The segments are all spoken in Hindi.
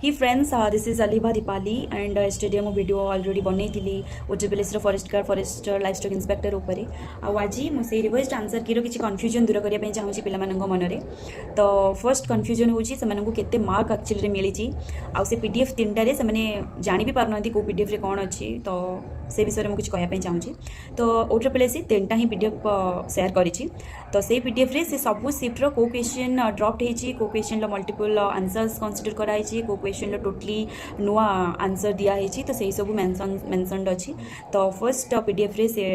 ही फ्रेंड्स दिस इज अलीबा दीपाली एंड स्टेडियम वीडियो ऑलरेडी बनई ओजेपीएस forest guard forester livestock inspector उपर आज मुझे रिवाइज आंसर की किसी कन्फ्यूजन दूर करने चाहूँगी पिला मनरे। तो फर्स्ट कन्फ्यूजन हूँ से मार्क एक्चुअली मिली आउ से पीडीएफ तीन टारे से जानी भी पारना कौ पीडीएफ रे कौन अच्छी तो से विषय में कुछ कहना चाहूँगी। तो ओट्रिपल्एसी तीनटा ही पीडीएफ सेयार करी तो से पीडीएफ रे से सबू सिफ्टर कौ क्वेश्चन ड्रप्ड होती कौ क्वेश्चन मल्टीपल आंसर्स कंसीडर कराई कौ क्वेश्चन टोटली नुआ आंसर दिखाई तो से सब मेंशनड अच्छी। तो फर्स्ट पीडीएफ रे से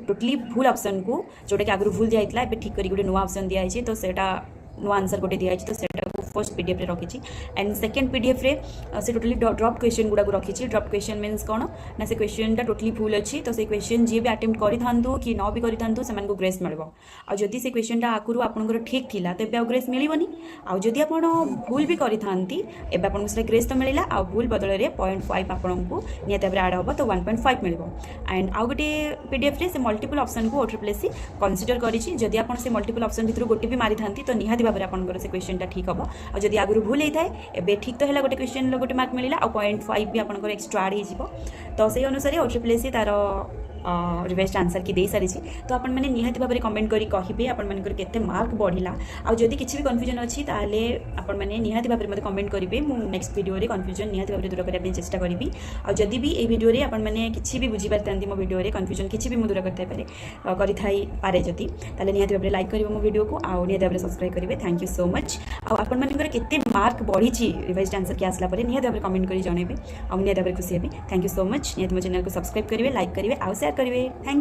टोटली भूल ऑप्शन को जोटा कि आगु भूल दिखाई एवं ठीक करी गोटे नुआ ऑप्शन दिखाई तो सेटा नुआ आंसर गोटे दिखाई तो सेटा फर्स्ट पीडीएफ रे रखी। एंड सेकेंड पीडीएफ रे से टोटली ड्रॉप क्वेश्चन गुड़ा रखी। ड्रॉप क्वेश्चन मीन्स कौन ना से क्वेश्चन टा टोटली भूल अच्छी तो से क्वेश्चन जी भी अटेम्प्ट करि थांतु कि न भी करि थांतु से मानको ग्रेस मिलबो। आ जदि से क्वेश्चन टा आकुरु आपनकर ठीक थिला तेबे आ ग्रेस मिलिबोनी। आ जदि आपण भूल भी करि थांती एबे आपन से ग्रेस तो मिलिला आ भूल बदल रे 0.5 आपनकु नियत भाबरे ऐड होबो तो 1.5 मिलबो। एंड आ गोटे पीडीएफ रे से मल्टीपल ऑप्शन को ओट्रिपल्एसी कंसीडर करिछि जदि आपण से मल्टीपल ऑप्शन भितर गोटे भी मारि थांती तो निहाती भाबरे आपनकर से क्वेश्चन टा ठीक होबो। आ जदि आगु भूल होता है एबे ठीक तो है गोटे क्वेश्चन गोटे मार्क मिला आ 0.5 भी आपनकर एक्स्ट्रा ऐड हो तो से अनुसार ओट्रिपल्एसी तार रिवाइज आंसर की दे सारी। तो आपण मैंने निहाती भाव में कमेंट करी कहिबे आपण मानकर केते मार्क बढ़िला आ जदि किछि भी कन्फ्यूजन अछि ताले आपण मैंने निहाती भाव में मते कमेंट करिवे मु नेक्स्ट वीडियो रे कन्फ्यूजन निहाती भाव में दूर करबा चेष्टा करिवि। आ जदि भी ए वीडियो रे आपण मैंने किछि भी बुझी पारतांती मो वीडियो रे कन्फ्यूजन किछि भी मु दूर करथाय पारे थाई पारे जदि ताले निहाती भाव में लाइक करिवो मो वीडियो को आ निहाती भाव में सब्सक्राइब करिवे। Thank you so much. आ आपण मानकर केते मार्क बढ़ी रिवाइज आंसर के आसला परे निहाती भाव में कमेंट करी जणेबे आ निहाती भाव में खुशी हेबी। Thank you so much. निहाती मो चैनल को सब्सक्राइब करिवे लाइक करिवे आ शेयर करिवे। थैंक